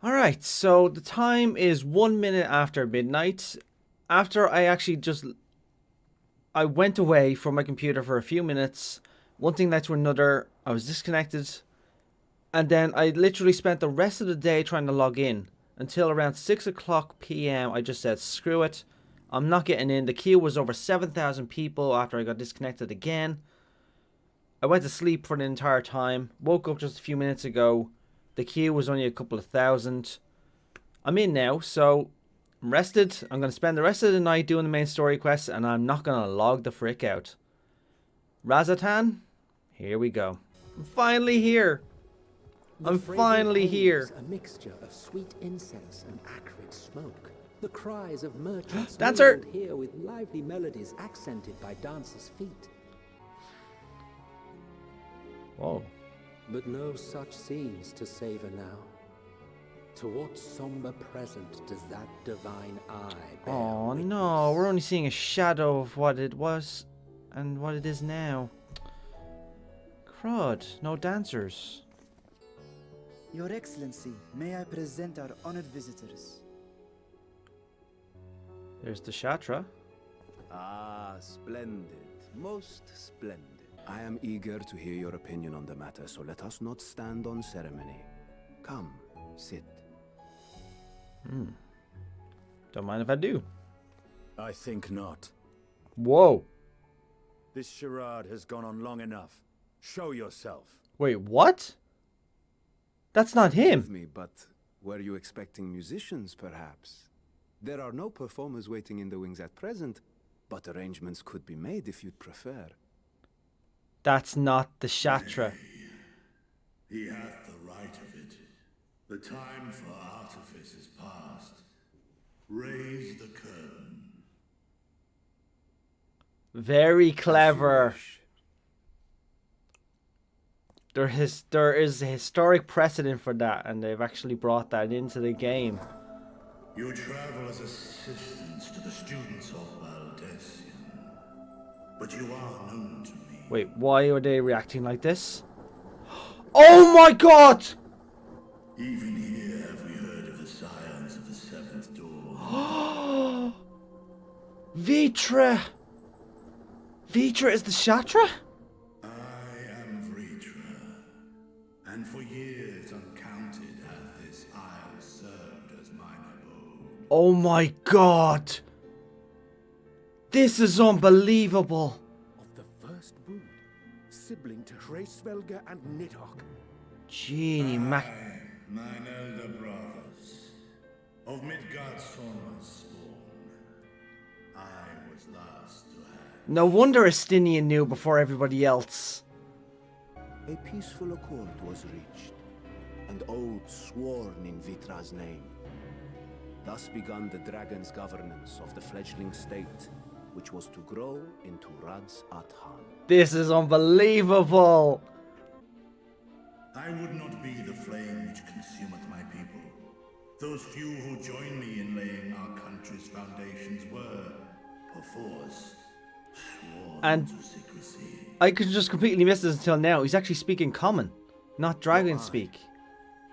Alright, so the time is 1 minute after midnight. After I went away from my computer for a few minutes. One thing led to another. I was disconnected. And then I literally spent the rest of the day trying to log in. Until around 6 o'clock PM, I just said, screw it. I'm not getting in. The queue was over 7,000 people after I got disconnected again. I went to sleep for the entire time. Woke up just a few minutes ago. The queue was only a couple of thousand. I'm in now, so I'm rested. I'm going to spend the rest of the night doing the main story quests, and I'm not going to log the frick out. Razatan, here we go. I'm finally here. I'm finally here. A mixture of sweet incense and acrid smoke. The cries of merchants Dancer here with lively melodies accented by dancers' feet. Whoa. But no such scenes to savor now. To what somber present does that divine eye bear Oh witness? no, we're only seeing a shadow of what it was and what it is now. Crud, no dancers. Your Excellency, may I present our honored visitors? There's the Shatra. Ah, splendid. Most splendid. I am eager to hear your opinion on the matter, so let us not stand on ceremony. Come, sit. Don't mind if I do. I think not. Whoa. This charade has gone on long enough. Show yourself. Wait, what? That's not him. Forgive me, but were you expecting musicians, perhaps? There are no performers waiting in the wings at present, but arrangements could be made if you'd prefer. That's not the Shatra. He hath the right of it. The time for artifice is past. Raise the curtain. Very clever. There is a historic precedent for that, and they've actually brought that into the game. You travel as assistants to the students of Valdesian, but you are known to me. Wait, why are they reacting like this? Oh my god! Even here have we heard of the scions of the seventh door. Vitra! Vitra is the Shatra? I am Vritra, and for years uncounted hath this isle served as mine abode. Oh my god! This is unbelievable! Of the first brood, sibling to Hraesvelga and Nidhogg. Genie Mac. Mine elder brothers, of Midgard's son spawn, I was last to have. No wonder Estinian knew before everybody else. A peaceful accord was reached, and oaths sworn in Vitra's name. Thus began the dragon's governance of the fledgling state, which was to grow into Radz Athan. This is unbelievable! I would not be the flame which consumeth my people. Those few who join me in laying our country's foundations were, perforce, sworn And to secrecy. I could just completely miss this until now. He's actually speaking common, not dragon speak.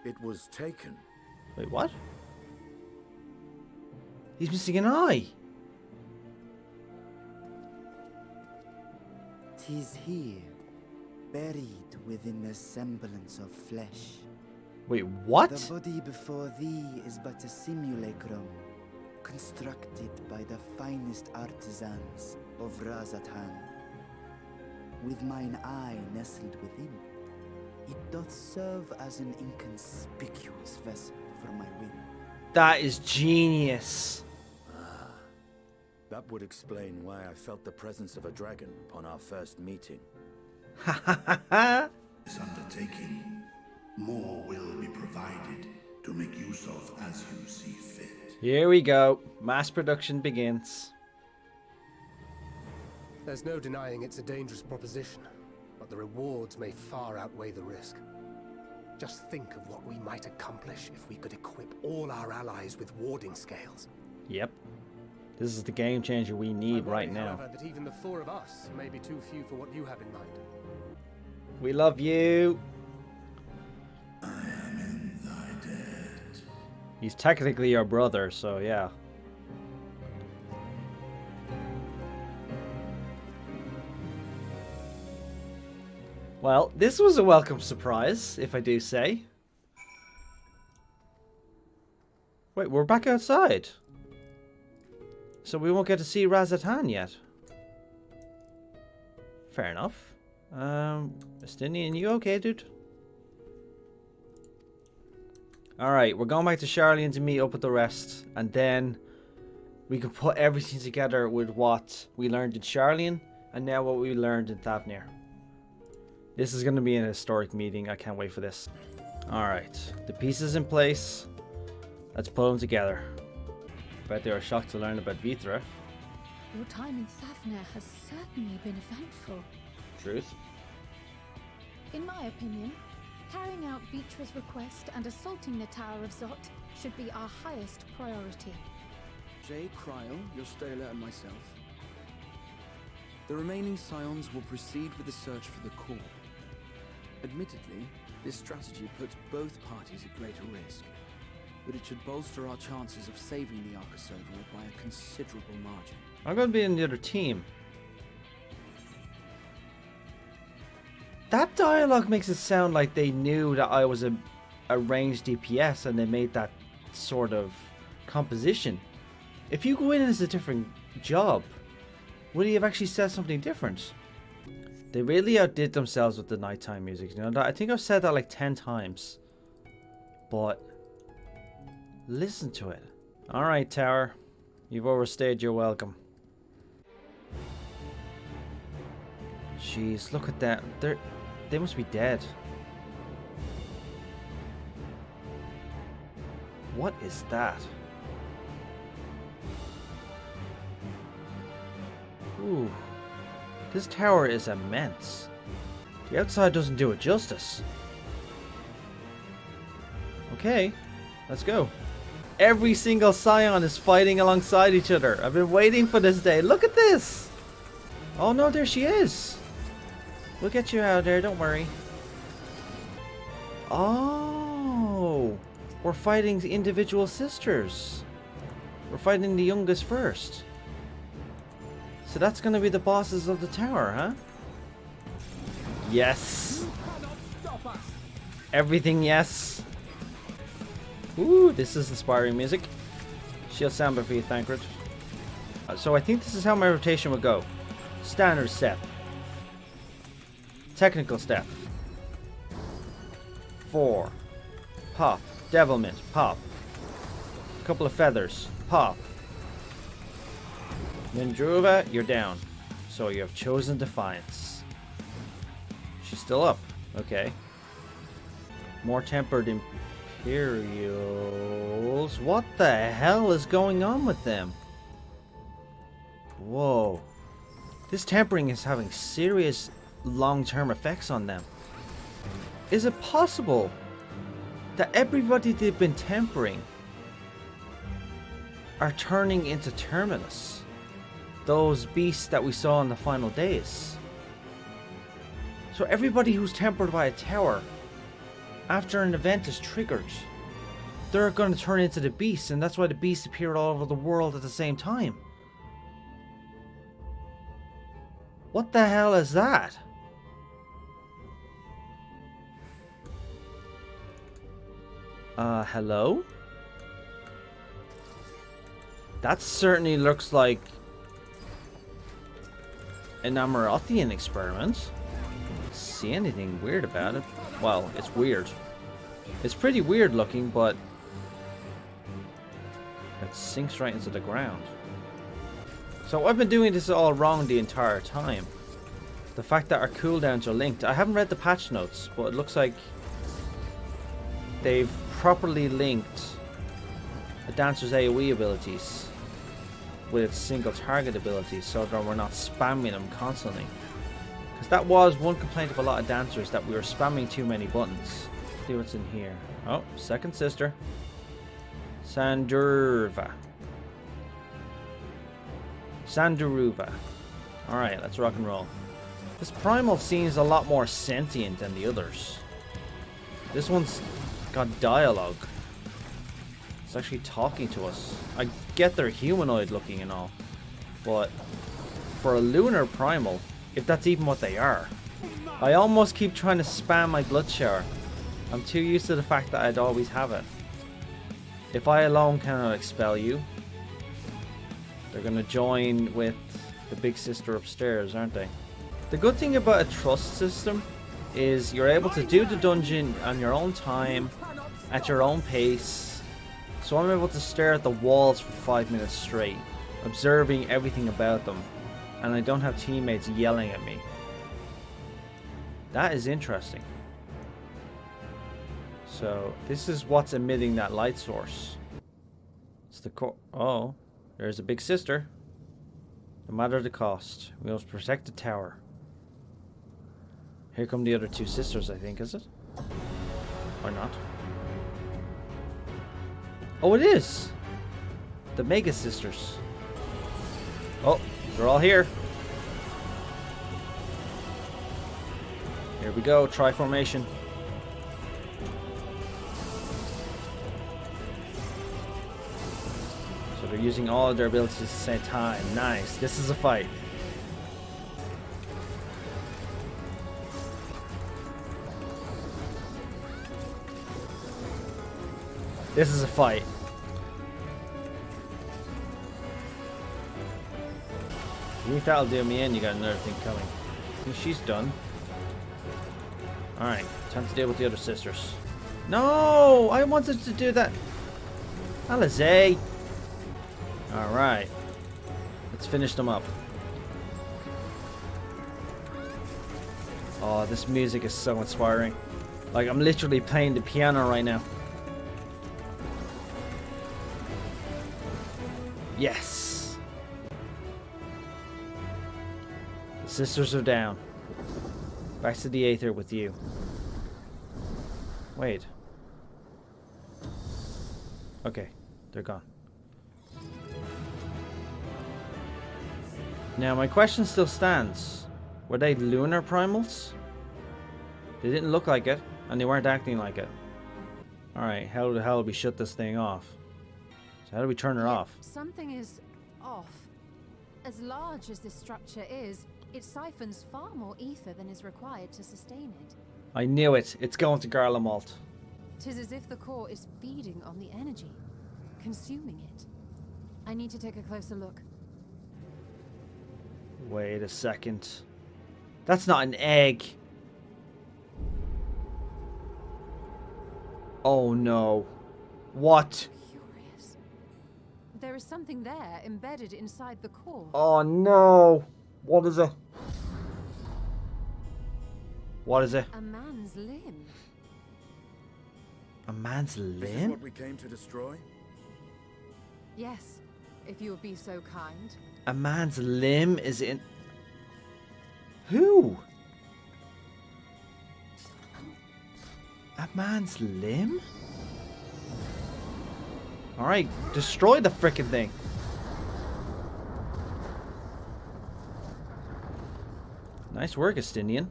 It was taken. Wait, what? He's missing an eye. 'Tis here, buried within the semblance of flesh. Wait, what? The body before thee is but a simulacrum, constructed by the finest artisans of Razatan. With mine eye nestled within, it doth serve as an inconspicuous vessel for my whim. That is genius. That would explain why I felt the presence of a dragon upon our first meeting. Ha ha ha ha! This undertaking, more will be provided to make use of as you see fit. Here we go. Mass production begins. There's no denying it's a dangerous proposition, but the rewards may far outweigh the risk. Just think of what we might accomplish if we could equip all our allies with warding scales. Yep. This is the game changer we need right now. However, that even the four of us may be too few for what you have in mind. We love you. I am in thy debt. He's technically your brother, so yeah. Well, this was a welcome surprise, if I do say. Wait, we're back outside. So we won't get to see Razatan yet. Fair enough. Estinian, you okay, dude? Alright, we're going back to Charlian to meet up with the rest. And then we can put everything together with what we learned in Charlian and now what we learned in Thavnir. This is going to be an historic meeting. I can't wait for this. Alright, the pieces in place. Let's put them together. Bet they were shocked to learn about Vithra. Your time in Thavnir has certainly been eventful. Truth. In my opinion, carrying out Vitra's request and assaulting the Tower of Zot should be our highest priority. Jay, Cryo, Yostela, and myself. The remaining Scions will proceed with the search for the core. Admittedly, this strategy puts both parties at greater risk, but it should bolster our chances of saving the Arcosodral by a considerable margin. I'm going to be in the other team. That dialogue makes it sound like they knew that I was a ranged DPS and they made that sort of composition. If you go in as a different job, would he have actually said something different? They really outdid themselves with the nighttime music. You know, I think I've said that like 10 times. But listen to it. Alright, Tower. You've overstayed your welcome. Jeez, look at that. They must be dead. What is that? Ooh. This tower is immense. The outside doesn't do it justice. Okay, let's go. Every single Scion is fighting alongside each other. I've been waiting for this day. Look at this! Oh no, there she is! We'll get you out there, don't worry. Oh! We're fighting the individual sisters. We're fighting the youngest first. So that's gonna be the bosses of the tower, huh? Yes! Everything yes! Ooh, this is inspiring music. Shield Samba for you, Thancred. So I think this is how my rotation would go. Standard step. Technical step. 4. Pop. Devilment. Pop. Couple of feathers. Pop. Mindruva, you're down. So you have chosen Defiance. She's still up. Okay. More tempered Imperials. What the hell is going on with them? Whoa. This tempering is having serious long-term effects on them. Is it possible that everybody they've been tempering are turning into Terminus? Those beasts that we saw in the final days. So everybody who's tempered by a tower, after an event is triggered, they're going to turn into the beasts, and that's why the beasts appeared all over the world at the same time. What the hell is that? Hello? That certainly looks like an Amarothian experiment. I don't see anything weird about it. Well, it's weird. It's pretty weird looking, but it sinks right into the ground. So I've been doing this all wrong the entire time. The fact that our cooldowns are linked. I haven't read the patch notes, but it looks like they've properly linked a dancer's AoE abilities with its single target abilities so that we're not spamming them constantly. Because that was one complaint of a lot of dancers, that we were spamming too many buttons. See what's in here. Oh, second sister. Sanduruva. Alright, let's rock and roll. This primal seems a lot more sentient than the others. This one's got dialogue. It's actually talking to us. I get they're humanoid looking and all, but for a lunar primal, if that's even what they are, I almost keep trying to spam my blood shower. I'm too used to the fact that I'd always have it. If I alone cannot expel you, they're gonna join with the big sister upstairs, aren't they? The good thing about a trust system is you're able to do the dungeon on your own time, at your own pace. So I'm able to stare at the walls for 5 minutes straight, observing everything about them, and I don't have teammates yelling at me. That is interesting. So this is what's emitting that light source. It's the core. Oh, there's a big sister. No matter the cost, we must protect the tower. Here come the other two sisters, I think, is it? Or not? Oh, it is! The Mega Sisters. Oh, they're all here. Here we go, tri-formation. So they're using all of their abilities at the same time. Nice, this is a fight. This is a fight. You think that'll do me in? You got another thing coming. I think she's done. Alright, time to deal with the other sisters. No! I wanted to do that. Alizé! Alright. Let's finish them up. Oh, this music is so inspiring. Like, I'm literally playing the piano right now. Yes! The sisters are down. Back to the Aether with you. Wait. Okay, they're gone. Now my question still stands. Were they lunar primals? They didn't look like it, and they weren't acting like it. Alright, how the hell do we shut this thing off? So how do we turn her off? Something is off. As large as this structure is, it siphons far more ether than is required to sustain it. I knew it. It's going to Garlemald. 'Tis as if the core is feeding on the energy, consuming it. I need to take a closer look. Wait a second. That's not an egg. Oh no. What? Curious. There is something there embedded inside the core. Oh no. What is it? What is it? A man's limb. A man's This is limb? what we came to destroy? Yes, if you would be so kind. A man's limb is in... Who? A man's limb? Alright, destroy the frickin' thing. Nice work, Estinian.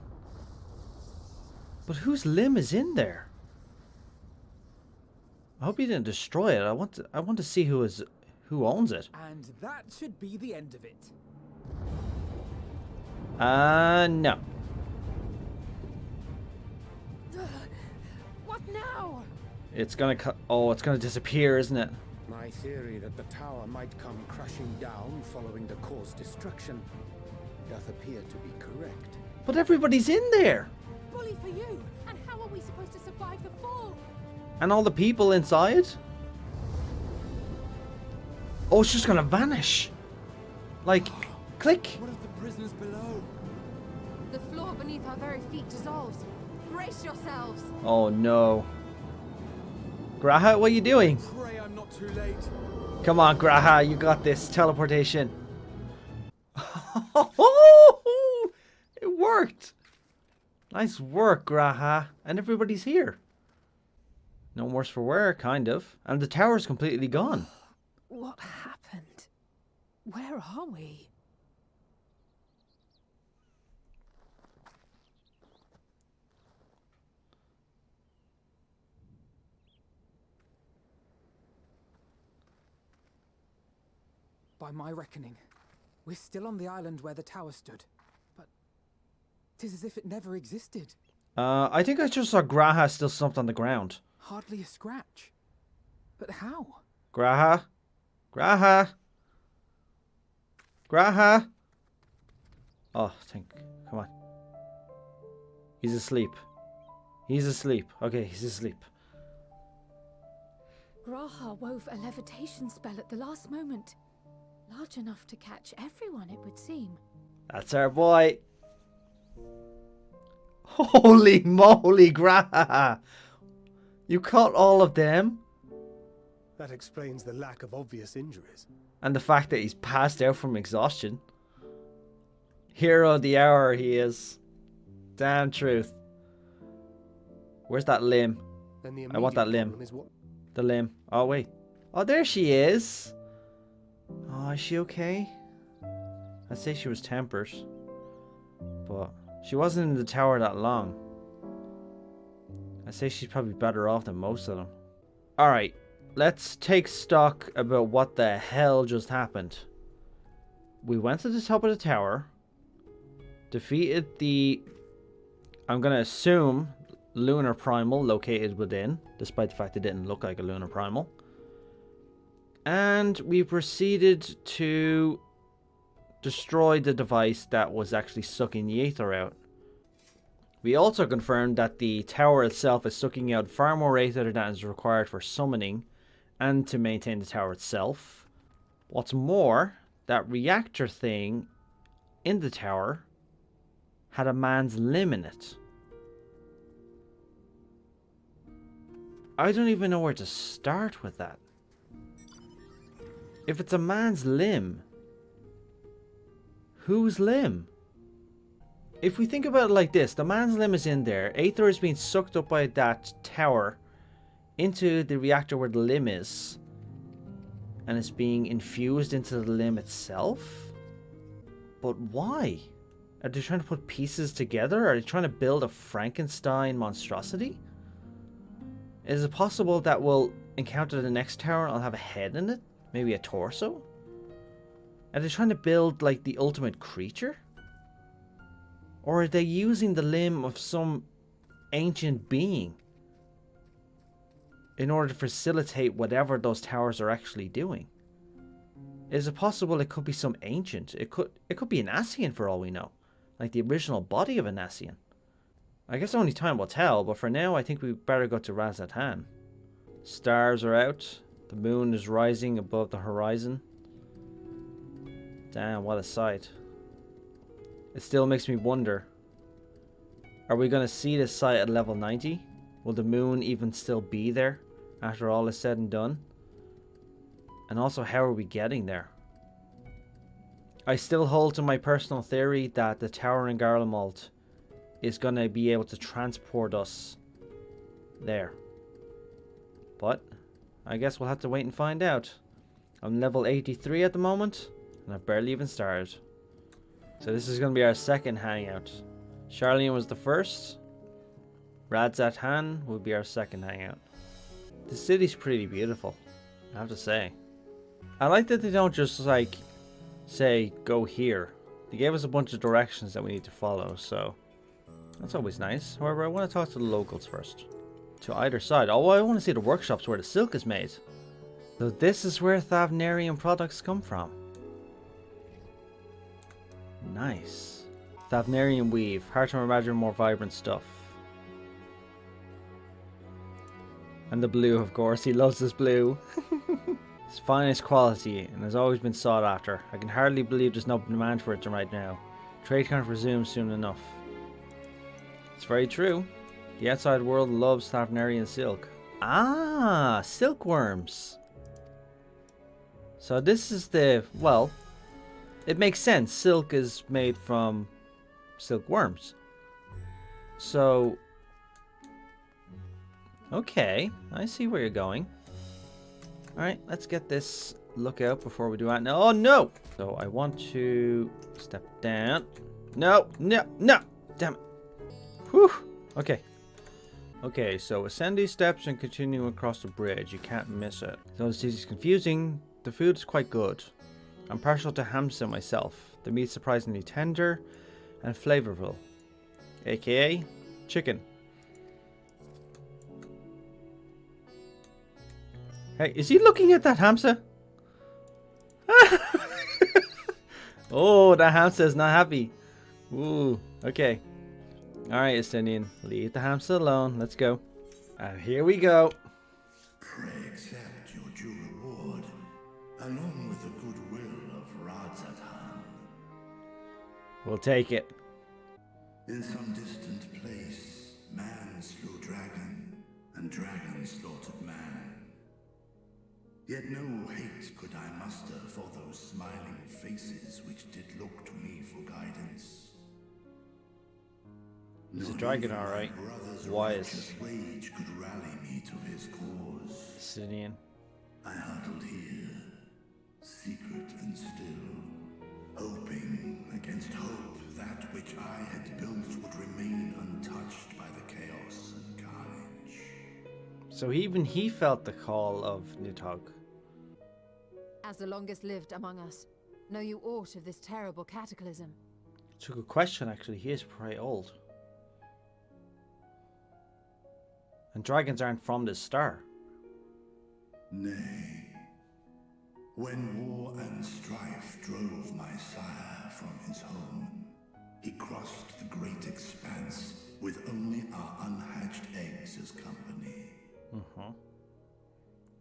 But whose limb is in there? I hope you didn't destroy it. I want to see who owns it. And that should be the end of it. No. What now? It's gonna it's gonna disappear, isn't it? My theory that the tower might come crashing down following the core's destruction doth appear to be correct. But everybody's in there. Bully for you! And how are we supposed to survive the fall? And all the people inside? Oh, it's just gonna vanish. Like, click. What of the prisoners below? The floor beneath our very feet dissolves. Brace yourselves! Oh no. Graha, what are you doing? Pray I'm not too late. Come on, Graha, you got this. Teleportation. It worked. Nice work, Graha. And everybody's here. No worse for wear, kind of. And the tower's completely gone. What happened? Where are we? By my reckoning, we're still on the island where the tower stood. But 'tis as if it never existed. I think I just saw Graha still slumped on the ground. Hardly a scratch. But how? Graha? Graha? Graha? Oh, come on. He's asleep. He's asleep. Okay, he's asleep. Graha wove a levitation spell at the last moment. Large enough to catch everyone, it would seem. That's our boy. Holy moly, Graha! You caught all of them? That explains the lack of obvious injuries. And the fact that he's passed out from exhaustion. Hero of the hour he is. Damn truth. Where's that limb? I want that limb. The limb. Oh, wait. Oh, there she is. Oh, is she okay? I'd say she was tempered. But she wasn't in the tower that long. I'd say she's probably better off than most of them. Alright. Let's take stock about what the hell just happened. We went to the top of the tower. Defeated the... I'm going to assume... lunar primal located within, despite the fact it didn't look like a lunar primal. And we proceeded to destroy the device that was actually sucking the aether out. We also confirmed that the tower itself is sucking out far more aether than is required for summoning and to maintain the tower itself. What's more, that reactor thing in the tower had a man's limb in it. I don't even know where to start with that. If it's a man's limb, whose limb? If we think about it like this, the man's limb is in there. Aether is being sucked up by that tower into the reactor where the limb is. And it's being infused into the limb itself? But why? Are they trying to put pieces together? Are they trying to build a Frankenstein monstrosity? Is it possible that we'll encounter the next tower and I'll have a head in it? Maybe a torso? Are they trying to build like the ultimate creature? Or are they using the limb of some ancient being in order to facilitate whatever those towers are actually doing? Is it possible it could be some ancient? It could be an Ascian for all we know. Like the original body of an Ascian. I guess only time will tell, but for now I think we better go to Razatan. Stars are out. The moon is rising above the horizon. Damn, what a sight. It still makes me wonder. Are we going to see this site at level 90? Will the moon even still be there after all is said and done? And also, how are we getting there? I still hold to my personal theory that the tower in Garlemald is going to be able to transport us there. But I guess we'll have to wait and find out. I'm level 83 at the moment, and I've barely even started. So this is going to be our second hangout. Charlene was the first. Razatan will be our second hangout. The city's pretty beautiful, I have to say. I like that they don't just like say go here. They gave us a bunch of directions that we need to follow, so that's always nice. However, I want to talk to the locals first. To either side. Oh, I want to see the workshops where the silk is made. So this is where Thavnarian products come from. Nice. Thavnarian weave. Hard to imagine more vibrant stuff. And the blue, of course. He loves this blue. It's finest quality and has always been sought after. I can hardly believe there's no demand for it right now. Trade can't resume soon enough. It's very true. The outside world loves Thavnarian silk. Ah, silkworms. So this is the, well, it makes sense. Silk is made from silkworms. So, okay, I see where you're going. Alright, let's get this lookout before we do that. No, oh no! So I want to step down. No, no, no! Damn it. Whew, okay. Okay, so ascend these steps and continue across the bridge. You can't miss it. Though this is confusing, the food is quite good. I'm partial to hamsa myself. The meat's surprisingly tender and flavorful. AKA chicken. Hey, is he looking at that hamsa? Oh, that hamsa is not happy. Ooh, okay. Alright, Estinian. Leave the hamster alone. Let's go. And here we go. Pray accept your due reward, along with the goodwill of Radzatan. We'll take it. In some distant place, man slew dragon, and dragon slaughtered man. Yet no hate could I muster for those smiling faces which did look to me for guidance. He's a dragon, alright. Wise. Rage could rally me to his cause. Estinian. I huddled here, secret and still, hoping against hope that which I had built would remain untouched by the chaos and carnage. So even he felt the call of Nidhogg. As the longest lived among us, know you aught of this terrible cataclysm? It's a good question, actually. He is pretty old. And dragons aren't from this star. Nay. When war and strife drove my sire from his home, he crossed the great expanse with only our unhatched eggs as company.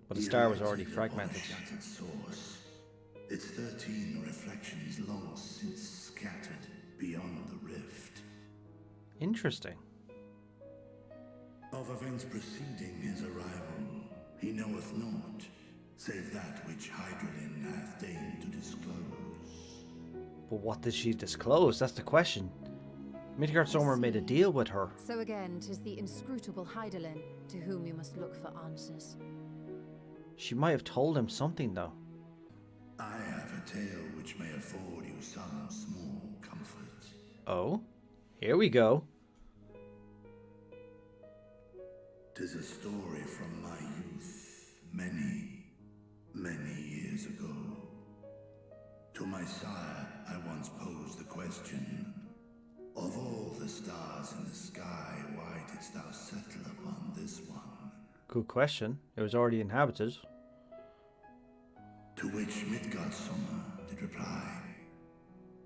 But the star was already fragmented. Shattered source, its 13 reflections long since scattered beyond the rift. Interesting. Of events preceding his arrival, he knoweth naught, save that which Hydralin hath deigned to disclose. But what did she disclose? That's the question. Midgardsormr made a deal with her. So again, 'tis the inscrutable Hydaelyn to whom you must look for answers. She might have told him something, though. I have a tale which may afford you some small comfort. Oh? Here we go. 'Tis a story from my youth, many, many years ago. To my sire, I once posed the question, of all the stars in the sky, why didst thou settle upon this one? Good question. It was already inhabited. To which Midgardsormr did reply,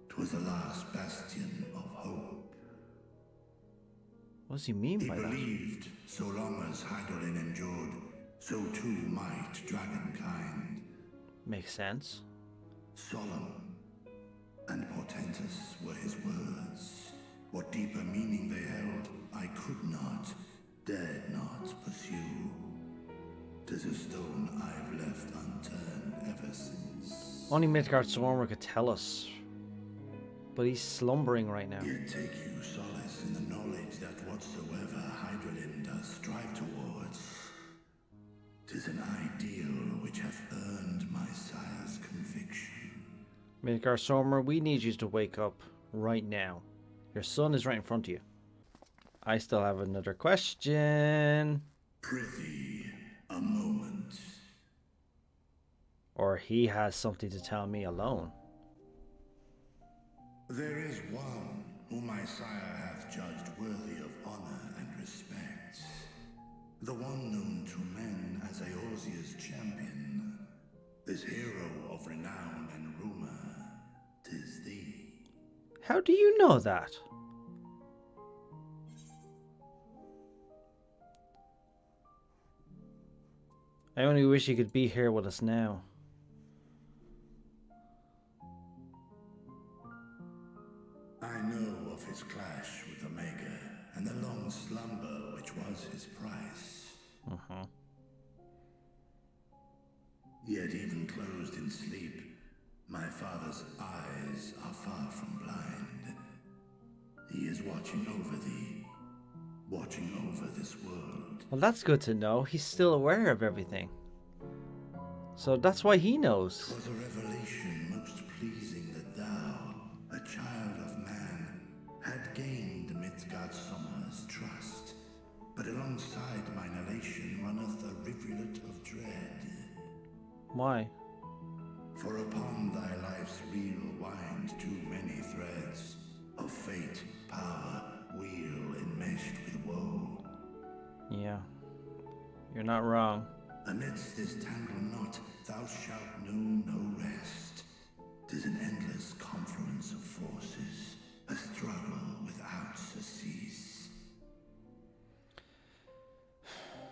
'twas the last bastion of hope. What does he mean He by that? believed, so long as Hydaelyn endured, so too might dragonkind. Makes sense. Solemn and portentous were his words. What deeper meaning they held, I could not, dared not pursue. 'Tis a stone I've left unturned ever since. Only Midgardsormr could tell us. But he's slumbering right now. Yet take you solace in the knowledge that whatsoever Hydralyn does strive towards, 'tis an ideal which hath earned my sire's conviction. Midgardsormr, we need you to wake up right now. Your son is right in front of you. I still have another question. Prithee, a moment. Or he has something to tell me alone. There is one whom my sire hath judged worthy of honor and respect. The one known to men as Eorzea's champion. This hero of renown and rumor, 'tis thee. How do you know that? I only wish he could be here with us now. I know of his clash with Omega and the long slumber which was his price. Yet even closed in sleep, my father's eyes are far from blind. He is watching over thee, watching over this world. Well, that's good to know. He's still aware of everything. So that's why he knows. 'Twas a revelation most pleasing that thou, a child of man, had gained Midgardsormr's trust. But alongside mine elation runneth a rivulet of dread. Why? For upon thy life's reel wind too many threads of fate, power, wheel enmeshed with woe. Yeah, you're not wrong. Amidst this tangled knot, thou shalt know no rest. 'Tis an endless confluence of forces, a struggle without surcease.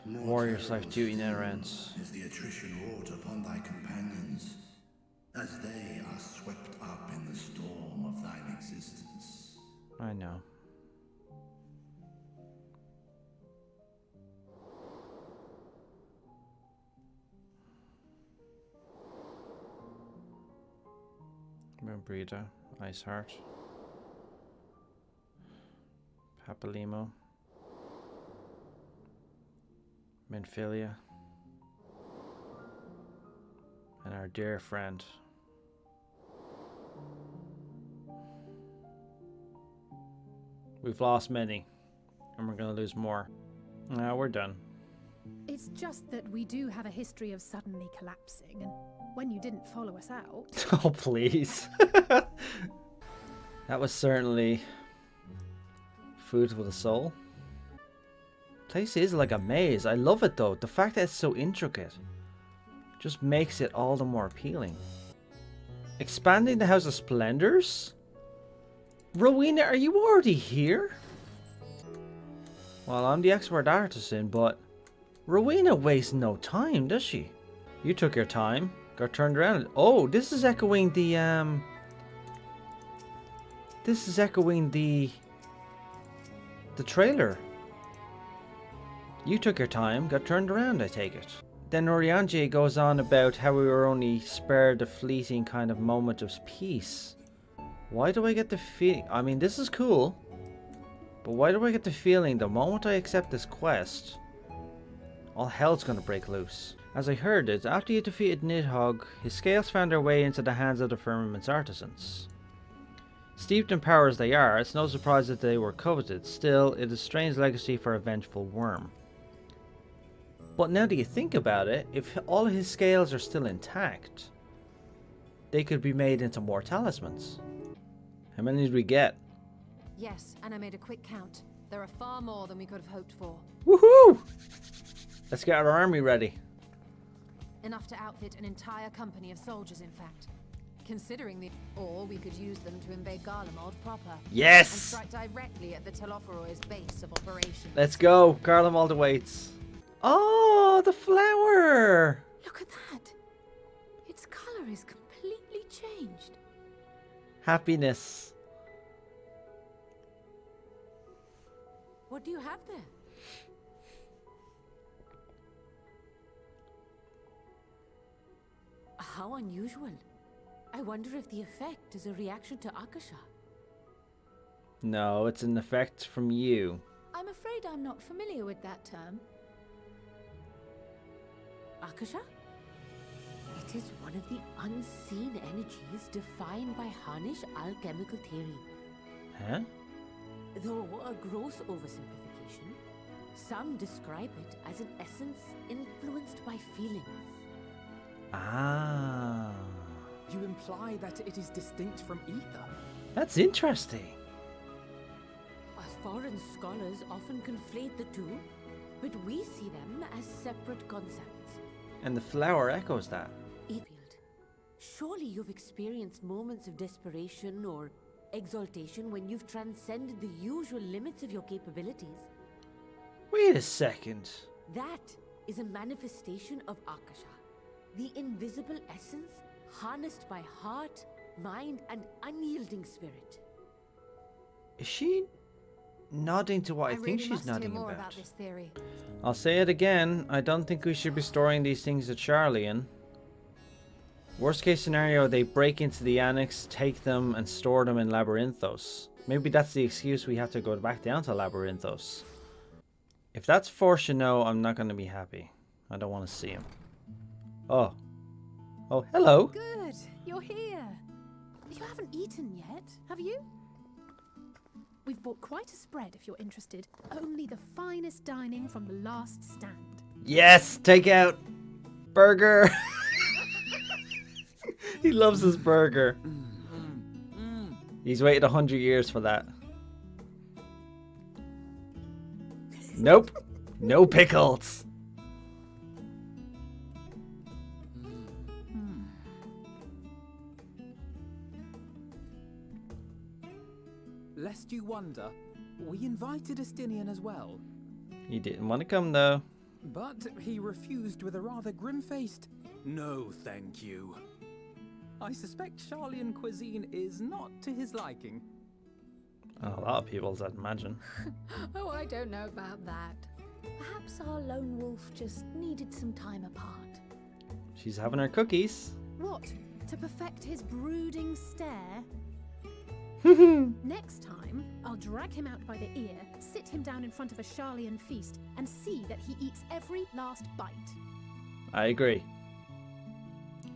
Warrior's life duty never ends. Is the attrition wrought upon thy companions, as they are swept up in the storm of thine existence. I know. Breeder, Ice Heart, Papalimo, Menphilia, and our dear friend. We've lost many, and we're going to lose more. Now we're done. It's just that we do have a history of suddenly collapsing, and when you didn't follow us out... Oh, please. That was certainly food for the soul. Place is like a maze. I love it though. The fact that it's so intricate just makes it all the more appealing. Expanding the House of Splendors? Rowena, are you already here? Well, I'm the expert artisan, but Rowena wastes no time, does she? You took your time, got turned around. Oh, this is echoing the trailer. You took your time, got turned around, I take it. Then Orianji goes on about how we were only spared a fleeting kind of moment of peace. Why do I get the feeling... I mean, this is cool. But why do I get the feeling the moment I accept this quest, all hell's gonna break loose? As I heard it, after you defeated Nidhogg, his scales found their way into the hands of the firmament's artisans. Steeped in power as they are, it's no surprise that they were coveted. Still, it is a strange legacy for a vengeful Wyrm. But now that you think about it, if all his scales are still intact, they could be made into more talismans. How many did we get? Yes, and I made a quick count. There are far more than we could have hoped for. Woohoo! Let's get our army ready. Enough to outfit an entire company of soldiers, in fact. Considering the... Or we could use them to invade Garlemald proper. Yes! And strike directly at the Telophoroid's base of operations. Let's go. Garlemald awaits. Oh, the flower! Look at that. Its color is completely changed. Happiness. What do you have there? How unusual. I wonder if the effect is a reaction to Akasha. No, it's an effect from you. I'm afraid I'm not familiar with that term. Akasha? It is one of the unseen energies defined by Harnish alchemical theory. Huh? Though a gross oversimplification, some describe it as an essence influenced by feelings. Ah. You imply that it is distinct from ether. That's interesting. Foreign scholars often conflate the two, but we see them as separate concepts. And the flower echoes that. Surely you've experienced moments of desperation or exaltation when you've transcended the usual limits of your capabilities. Wait a second. That is a manifestation of Akasha, the invisible essence harnessed by heart, mind, and unyielding spirit. Is she nodding to what I think really she's must nodding hear more about? this theory. I'll say it again. I don't think we should be storing these things at Charlian. Worst case scenario, they break into the annex, take them, and store them in Labyrinthos. Maybe that's the excuse we have to go back down to Labyrinthos. If that's Fortuno, I'm not going to be happy. I don't want to see him. Oh. Oh, hello. Good, you're here. You haven't eaten yet, have you? We've bought quite a spread if you're interested. Only the finest dining from the last stand. Yes, take out burger. He loves his burger. He's waited 100 years for that. Nope. No pickles. Lest you wonder, we invited Estinian as well. He didn't want to come though. But he refused with a rather grim-faced, No, thank you. I suspect Charlian cuisine is not to his liking. A lot of people's, I'd imagine. Oh, I don't know about that. Perhaps our lone wolf just needed some time apart. She's having her cookies. What? To perfect his brooding stare? Next time, I'll drag him out by the ear, sit him down in front of a Charlian feast, and see that he eats every last bite. I agree.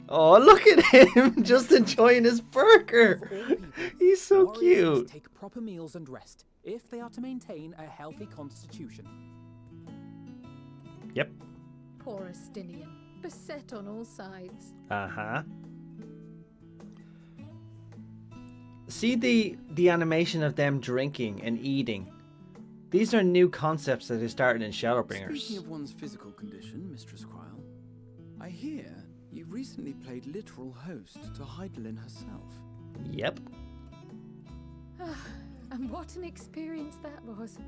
Oh, look at him! Just enjoying his burger! He's so Warriors cute! must take proper meals and rest, if they are to maintain a healthy constitution. Yep. Poor Estinian, beset on all sides. Uh-huh. See the animation of them drinking and eating. These are new concepts that they started in Shadowbringers. Speaking of one's physical condition, Mistress Cryle, I hear you recently played literal host to Heidelin herself. Yep. And what an experience that was.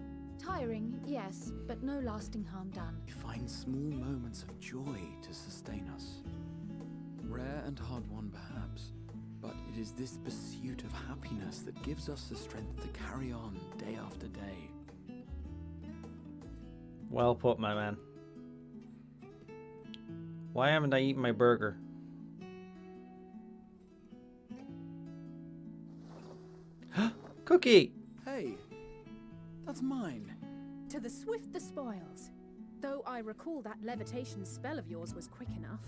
Tiring, yes, but no lasting harm done. We find small moments of joy to sustain us. Rare and hard-won, perhaps, but it is this pursuit of happiness that gives us the strength to carry on day after day. Well put, my man. Why haven't I eaten my burger? Cookie! Hey, that's mine. To the swift the spoils. Though I recall that levitation spell of yours was quick enough.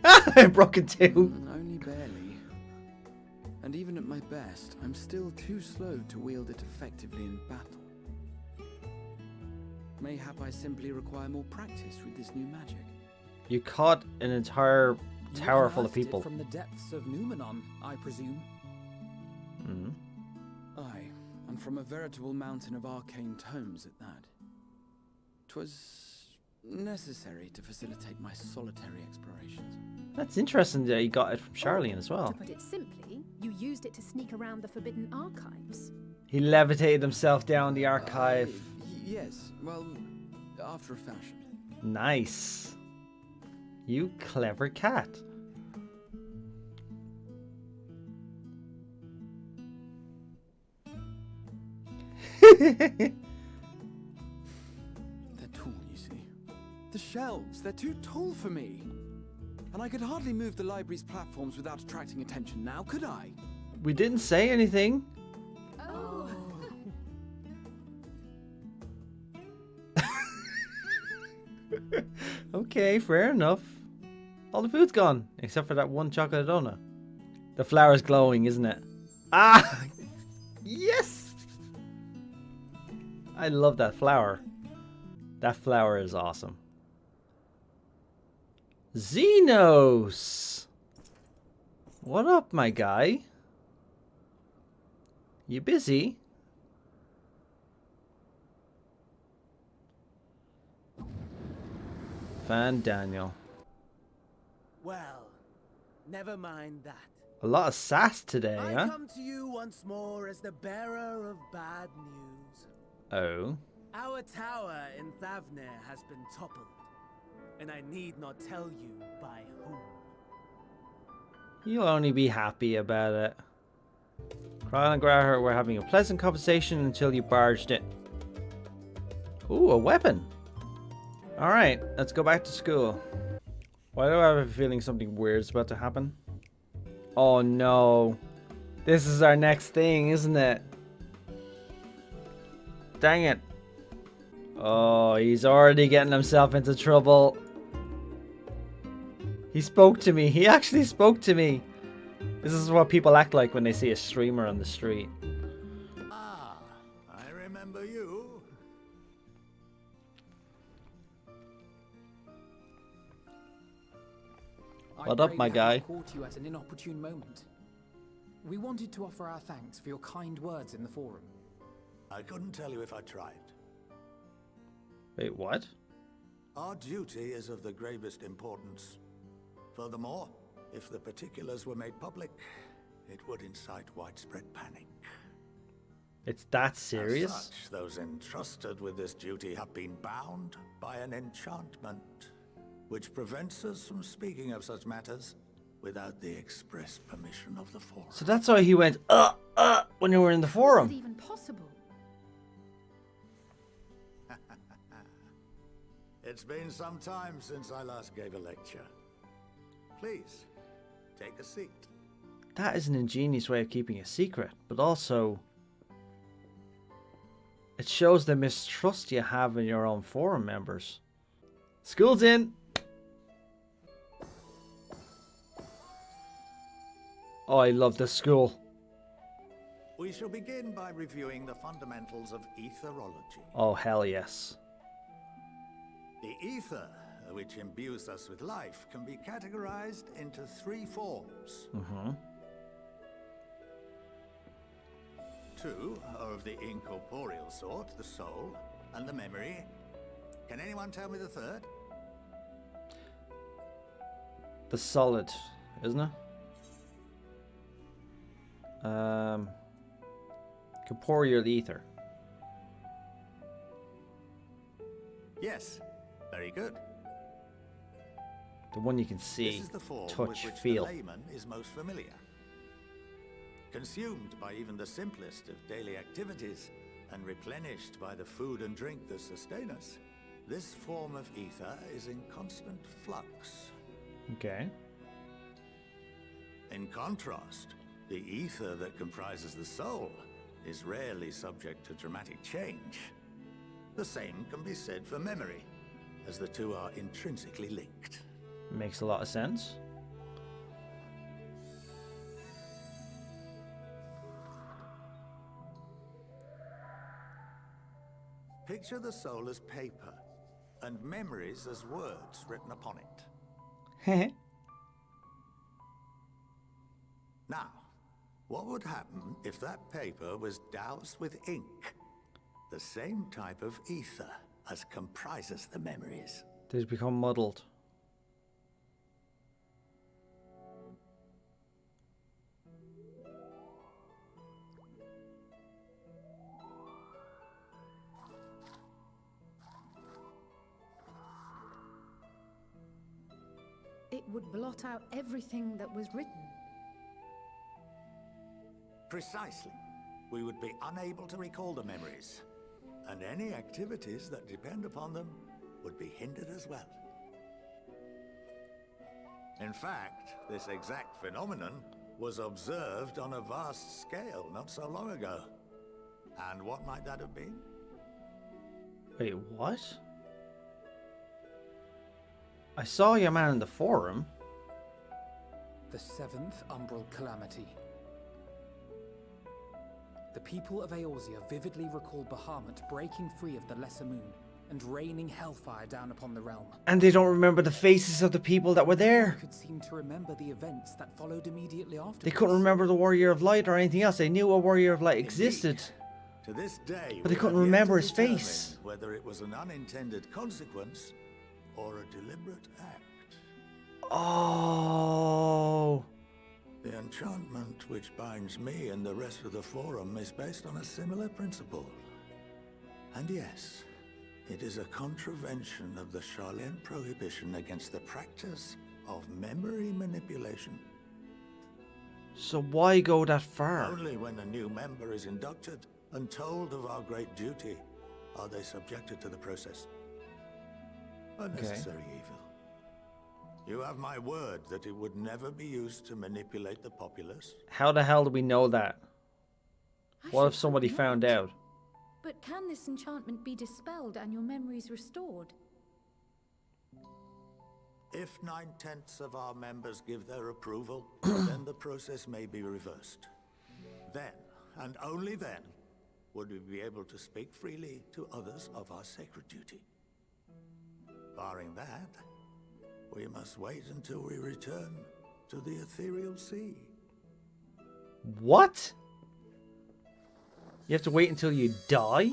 I broke it too. Only barely. And even at my best, I'm still too slow to wield it effectively in battle. Mayhap I simply require more practice with this new magic. You caught an entire tower You full of unearthed it people. from the depths of Numenon, I presume. Mm. Aye, and from a veritable mountain of arcane tomes at that. 'Twas necessary to facilitate my solitary explorations. That's interesting that you got it from Charlian as well. To put it simply, you used it to sneak around the forbidden archives. He levitated himself down the archive. Yes, well, after a fashion. Nice. You clever cat. They're tall, you see. The shelves, they're too tall for me. And I could hardly move the library's platforms without attracting attention now, could I? We didn't say anything. Oh. Okay, fair enough. All the food's gone, except for that one chocolate donut. The flower's glowing, isn't it? Ah! Yes! I love that flower. That flower is awesome. Xenos! What up, my guy? You busy? Fan Daniel. Well, never mind that. A lot of sass today, I huh? come to you once more as the bearer of bad news. Oh. Our tower in Thavnir has been toppled, and I need not tell you by whom. You'll only be happy about it. Cryle and Graham were having a pleasant conversation until you barged in. Ooh, a weapon. Alright, let's go back to school. Why do I have a feeling something weird's about to happen? Oh no. This is our next thing, isn't it? Dang it. Oh, he's already getting himself into trouble. He spoke to me. He actually spoke to me. This is what people act like when they see a streamer on the street. Ah, I remember you. What up, my guy? Caught you at an inopportune moment. We wanted to offer our thanks for your kind words in the forum. I couldn't tell you if I tried. Wait, what? Our duty is of the gravest importance. Furthermore, if the particulars were made public, it would incite widespread panic. It's that serious? As such, those entrusted with this duty have been bound by an enchantment, which prevents us from speaking of such matters without the express permission of the forum. So that's why he went, when you were in the forum. Is it even possible? It's been some time since I last gave a lecture. Please, take a seat. That is an ingenious way of keeping a secret, but also it shows the mistrust you have in your own forum members. School's in. Oh, I love this school. We shall begin by reviewing the fundamentals of etherology. Oh, hell yes. The ether, which imbues us with life, can be categorized into 3 forms. Two are of the incorporeal sort, the soul and the memory. Can anyone tell me the third? The solid, isn't it? Corporeal ether. Yes, very good. The one you can see, This is the form touch, with which feel. the layman is most familiar. Consumed by even the simplest of daily activities and replenished by the food and drink that sustain us, this form of ether is in constant flux. Okay. In contrast, the ether that comprises the soul is rarely subject to dramatic change. The same can be said for memory, as the two are intrinsically linked. Makes a lot of sense. Picture the soul as paper, and memories as words written upon it. Now, what would happen if that paper was doused with ink? The same type of ether as comprises the memories. They've become muddled. It would blot out everything that was written. Precisely. We would be unable to recall the memories, and any activities that depend upon them would be hindered as well. In fact, this exact phenomenon was observed on a vast scale not so long ago. And what might that have been? Wait, what? I saw your man in the forum. The 7th Umbral Calamity. The people of Eorzea vividly recall Bahamut breaking free of the Lesser Moon and raining hellfire down upon the realm. And they don't remember the faces of the people that were there. They could seem to remember the events that followed immediately after. They couldn't remember the Warrior of Light or anything else. They knew a Warrior of Light existed. To this day, but they couldn't remember his determine face. Whether it was an unintended consequence or a deliberate act. Oh. The enchantment which binds me and the rest of the forum is based on a similar principle. And yes, it is a contravention of the Charlene prohibition against the practice of memory manipulation. So why go that far? Only when a new member is inducted and told of our great duty are they subjected to the process. A necessary evil. You have my word that it would never be used to manipulate the populace. How the hell do we know that? What if somebody found out? But can this enchantment be dispelled and your memories restored? If 9/10 of our members give their approval, then the process may be reversed. Then, and only then, would we be able to speak freely to others of our sacred duty. Barring that, We must wait until we return to the ethereal sea. What? You have to wait until you die?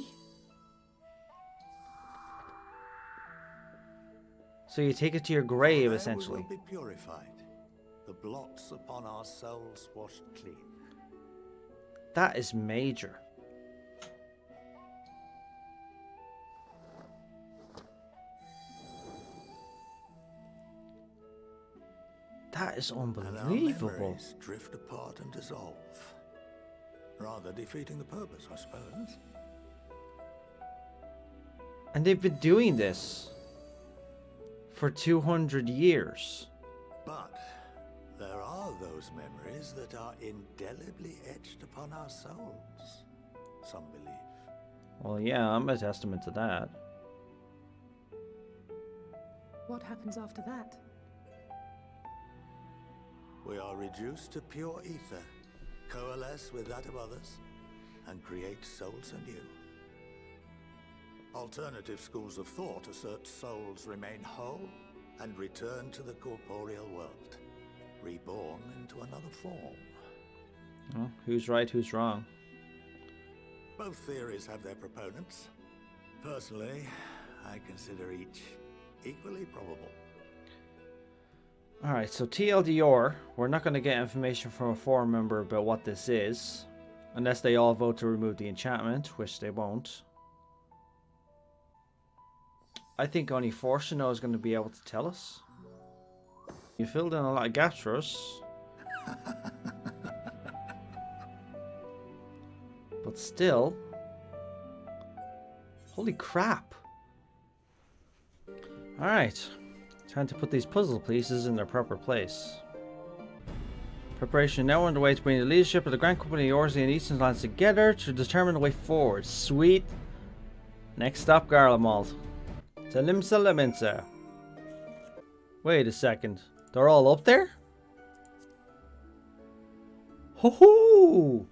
So you take it to your grave, essentially. We will be purified. The blots upon our souls washed clean. That is major. That is unbelievable. And our memories drift apart and dissolve. Rather defeating the purpose, I suppose. And they've been doing this for 200 years. But there are those memories that are indelibly etched upon our souls, some believe. Well, yeah, I'm a testament to that. What happens after that? We are reduced to pure ether, coalesce with that of others, and create souls anew. Alternative schools of thought assert souls remain whole and return to the corporeal world, reborn into another form. Well, who's right, who's wrong? Both theories have their proponents. Personally, I consider each equally probable. Alright, so TLDR, we're not going to get information from a forum member about what this is, unless they all vote to remove the enchantment, which they won't. I think only Fortuno is going to be able to tell us. You filled in a lot of gaps for us. But still... Holy crap. Alright. Time to put these puzzle pieces in their proper place. Preparation now underway to bring the leadership of the Grand Company of Yorzi and Eastern Lands together to determine the way forward. Sweet. Next stop, Garlemald. Salimsa Laminsa. Wait a second. They're all up there? Ho ho!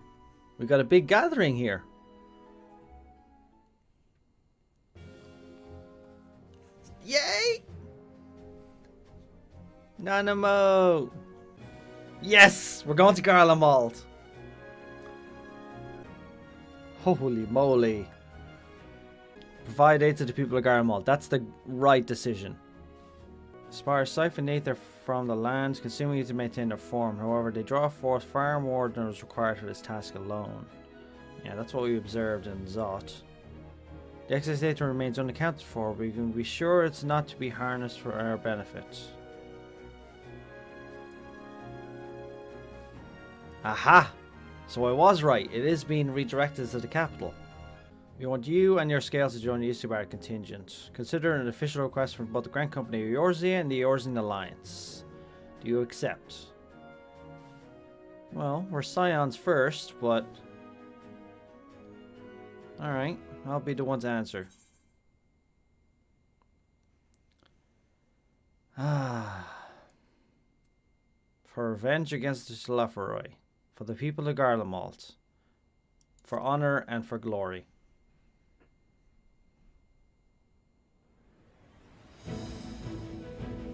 We got a big gathering here. Yay! Nanamo! Yes! We're going to Garlemald. Holy moly. Provide aid to the people of Garlemald. That's the right decision. Spires siphon ether from the land, consuming it to maintain their form. However, they draw forth far more than was required for this task alone. Yeah, that's what we observed in Zot. The excess ether remains unaccounted for, but we can be sure it's not to be harnessed for our benefit. Aha! So I was right. It is being redirected to the capital. We want you and your scales to join the Yusubar contingent. Consider an official request from both the Grand Company of Eorzea and the Eorzean Alliance. Do you accept? Well, we're Scions first, but... Alright, I'll be the one to answer. For revenge against the Shlafaroi. For the people of Garlemald. For honor and for glory.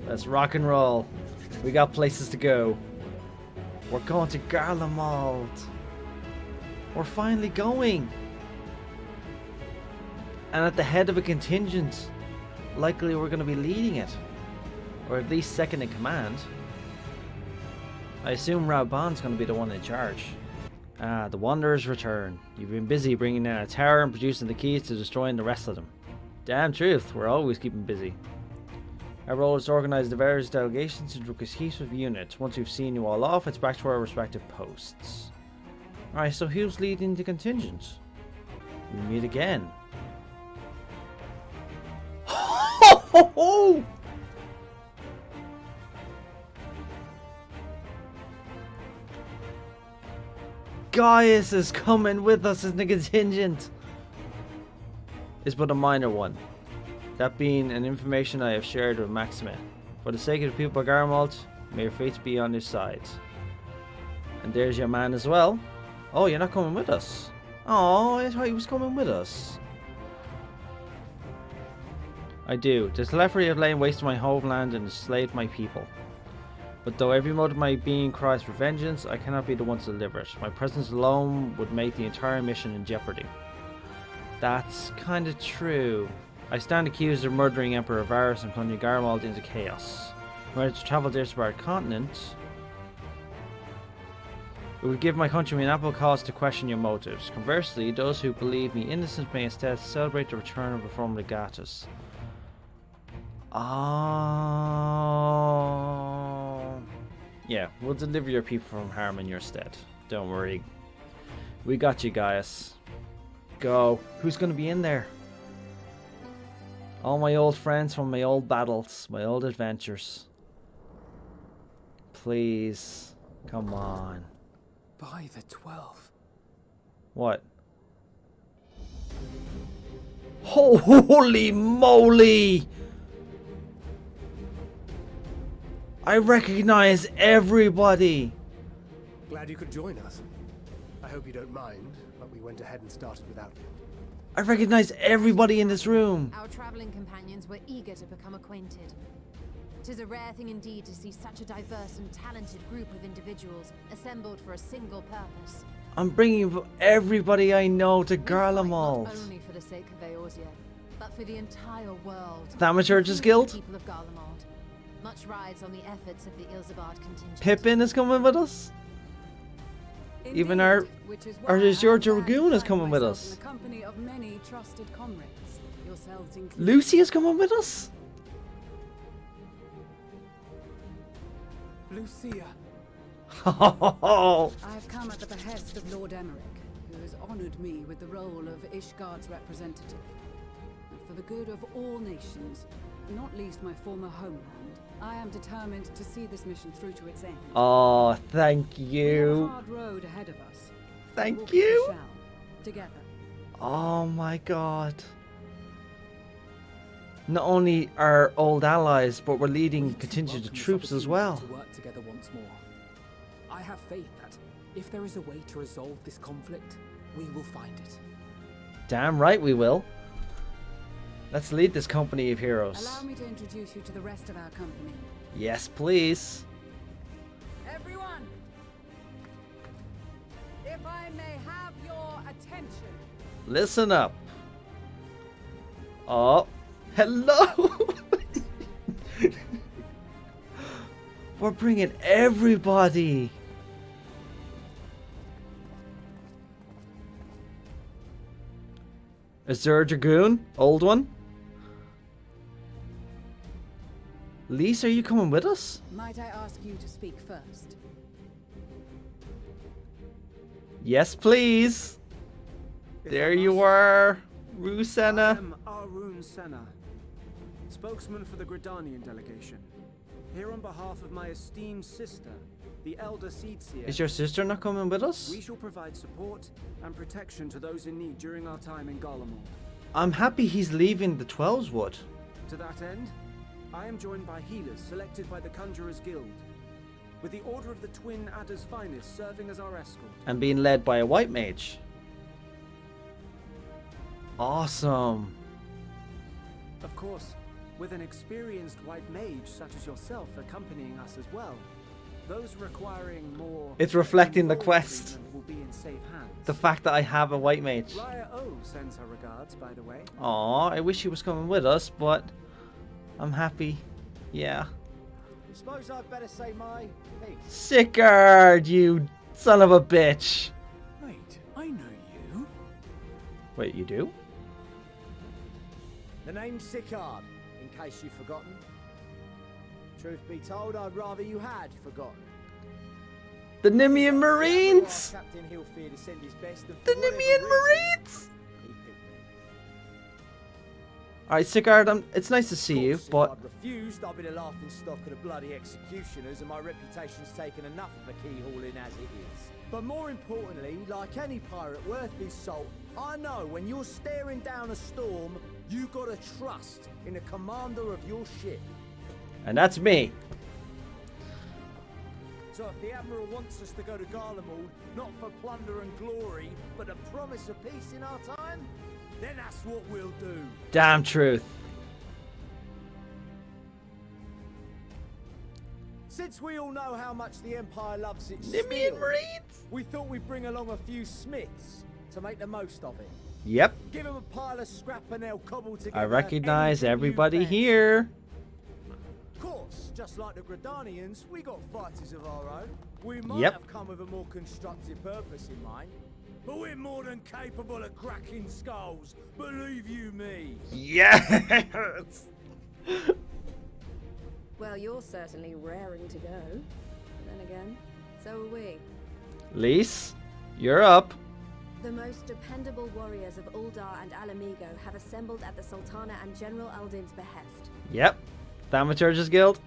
Let's rock and roll. We got places to go. We're going to Garlemald. We're finally going. And at the head of a contingent. Likely we're going to be leading it. Or at least second in command. I assume Raoban's going to be the one in charge. Ah, the Wanderers return. You've been busy bringing down a tower and producing the keys to destroying the rest of them. Damn truth, we're always keeping busy. Our role is to organize the various delegations into a cohesive unit. Once we've seen you all off, it's back to our respective posts. Alright, so who's leading the contingent? We meet again. Ho ho ho! Gaius is coming with us as the contingent. It's but a minor one. That being an information I have shared with Maxima. For the sake of the people of Garlemald, may your fates be on your side. And there's your man as well. Oh, you're not coming with us. Oh, I thought he was coming with us. I do. The telepathy have lain waste to my homeland and enslaved my people. But though every mode of my being cries for vengeance, I cannot be the one to deliver it. My presence alone would make the entire mission in jeopardy. That's kinda true. I stand accused of murdering Emperor Varus and plunging Garlemald into chaos. Were I to travel to our continent, it would give my countrymen ample cause to question your motives. Conversely, those who believe me innocent may instead celebrate the return of Reform Legatus. Oh. Yeah, we'll deliver your people from harm in your stead. Don't worry. We got you, Gaius. Go. Who's going to be in there? All my old friends from my old battles, my old adventures. Please. Come on. By the 12. What? Holy moly! I recognize everybody! Glad you could join us. I hope you don't mind, but we went ahead and started without you. I recognize everybody in this room! Our traveling companions were eager to become acquainted. 'Tis a rare thing indeed to see such a diverse and talented group of individuals assembled for a single purpose. I'm bringing everybody I know to Garlemald. Not only for the sake of Eorzea, but for the entire world. Thaumaturge's Guild? People of Garlemald. Much rides on the efforts of the Ilzabard contingent. Pippin is coming with us. Indeed, Even our George Dragoon is coming with us. In the company of many trusted comrades, yourselves included. Lucy is coming with us. Lucia. I have come at the behest of Lord Emmerich, who has honored me with the role of Ishgard's representative. And for the good of all nations, not least my former homeland, I am determined to see this mission through to its end. Oh, thank We have a you. hard road ahead of us. Thank Walk you. we shall, together. Oh my god. Not only our old allies, but we're leading contingent of troops as well. To work together once more. I have faith that if there is a way to resolve this conflict, we will find it. Damn right we will. Let's lead this company of heroes. Allow me to introduce you to the rest of our company. Yes, please. Everyone, if I may have your attention. Listen up. Oh, hello. We're bringing everybody. Is there a Dragoon? Old one? Lise, are you coming with us? Might I ask you to speak first? Yes, please. There you are, Rusena. I am Arun Senna, spokesman for the Gridanian delegation. Here on behalf of my esteemed sister, the Elder Seedseer. Is your sister not coming with us? We shall provide support and protection to those in need during our time in Garlemald. I'm happy he's leaving the 12's Wood. To that end, I am joined by healers selected by the Conjurer's Guild, with the Order of the Twin Adder's Finest serving as our escort. And being led by a white mage. Awesome. Of course, with an experienced white mage such as yourself accompanying us as well, those requiring more... It's reflecting the quest. ...will be in safe hands. The fact that I have a white mage. Raya O sends her regards, by the way. Aw, I wish he was coming with us, but I'm happy. Yeah. Suppose I'd better say my piece. Sickard, you son of a bitch. Wait, I know you. Wait, you do? The name's Sickard, in case you've forgotten. Truth be told, I'd rather you had forgotten. The Limion Marines! Captain Hillfear to send his best and the Limion Marines! Alright, Sickard, it's nice to see you, but... If I'd refused, I'd be the laughing stock of the bloody executioners, and my reputation's taken enough of a keyhauling as it is. But more importantly, like any pirate worth his salt, I know when you're staring down a storm, you gotta trust in the commander of your ship. And that's me. So if the Admiral wants us to go to Garlemald, not for plunder and glory, but a promise of peace in our time, then that's what we'll do. Damn truth. Since we all know how much the Empire loves its Limion steel, Marines? we thought we'd bring along a few smiths to make the most of it. Yep. Give them a pile of scrap and they'll cobble together. I recognize anything you everybody fancy. here. Of course, just like the Gridanians, we got fighters of our own. We might Yep. have come with a more constructive purpose in mind, but we're more than capable of cracking skulls. Believe you me. Yes. Well, you're certainly raring to go. Then again, so are we. Lise, you're up. The most dependable warriors of Uldar and Alamigo have assembled at the Sultana and General Aldin's behest. Yep. Thaumaturgist Guild.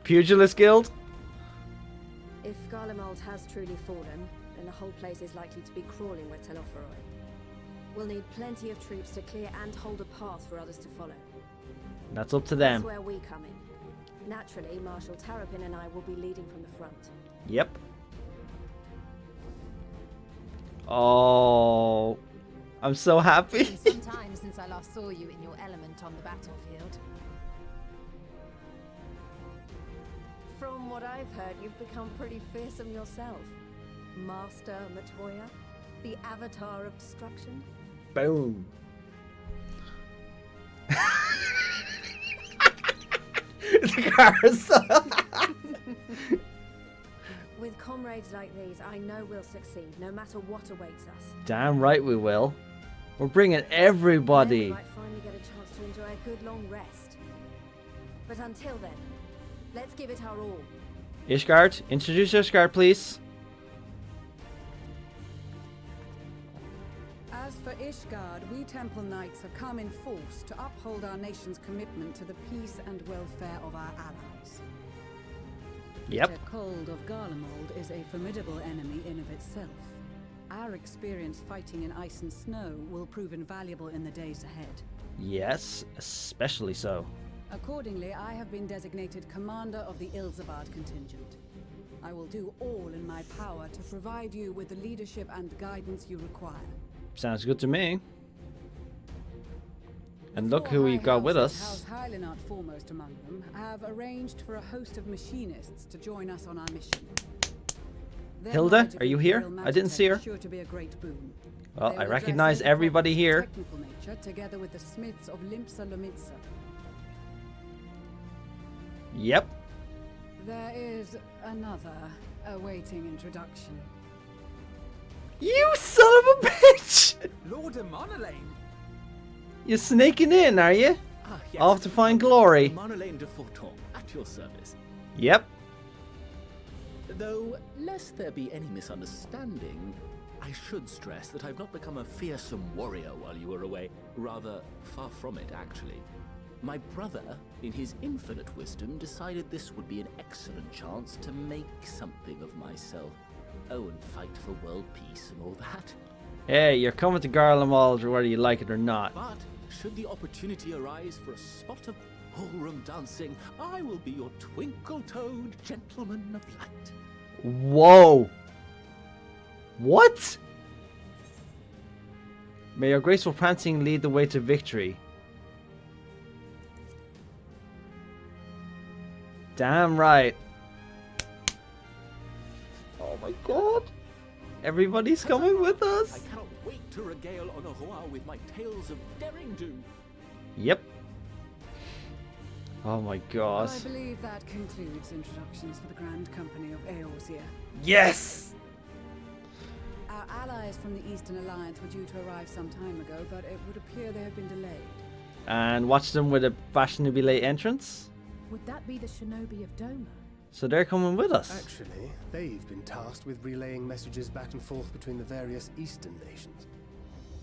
Pugilist Guild. If Garlemald has truly fallen, then the whole place is likely to be crawling with Telophoroi. We'll need plenty of troops to clear and hold a path for others to follow. That's up to them. That's where we come in. Naturally, Marshal Tarapin and I will be leading from the front. Yep. Oh, I'm so happy. It's been some time since I last saw you in your element on the battlefield. From what I've heard, you've become pretty fearsome yourself. Master Matoya, the avatar of destruction. Boom. The carousel. With comrades like these, I know we'll succeed, no matter what awaits us. Damn right we will. We're bringing Then we everybody. might finally get a chance to enjoy a good long rest. But until then, let's give it our all. Ishgard, introduce Ishgard, please. As for Ishgard, we Temple Knights have come in force to uphold our nation's commitment to the peace and welfare of our allies. Yep. The cold of Garlemald is a formidable enemy in of itself. Our experience fighting in ice and snow will prove invaluable in the days ahead. Yes, especially so. Accordingly, I have been designated commander of the Ilzabard contingent. I will do all in my power to provide you with the leadership and guidance you require. Sounds good to me. And look who we got with us. House Hylinart foremost among them, have arranged for a host of machinists to join us on our mission. Their Hilda, knowledge of are you here? Imperial I didn't see her. Magitech is sure to be a great boon. Well, They I will recognize address any everybody problems of here. technical nature, together with the smiths of Limpsa Lomitsa. Yep. There is another awaiting introduction. You son of a bitch! Lord Monolane. You're sneaking in, are you? Ah, yes. Off to find glory. Monolane de Forton, at your service. Yep. Though, lest there be any misunderstanding, I should stress that I've not become a fearsome warrior while you were away. Rather, far from it, actually. My brother, in his infinite wisdom, decided this would be an excellent chance to make something of myself. Oh, and fight for world peace and all that. Hey, you're coming to Garlemald whether you like it or not. But, should the opportunity arise for a spot of ballroom dancing, I will be your twinkle-toed gentleman of light. Whoa. What? May your graceful prancing lead the way to victory. Damn right. Oh my god. Everybody's coming with I us. cannot wait to regale Honoroa with my tales of daring do. Yep. Oh my god. I believe that concludes introductions for the Grand Company of Eorzea. Yes! Our allies from the Eastern Alliance were due to arrive some time ago, but it would appear they have been delayed. And watch them with a fashionably late entrance. Would that be the Shinobi of Doma? So they're coming with us. Actually, they've been tasked with relaying messages back and forth between the various Eastern nations.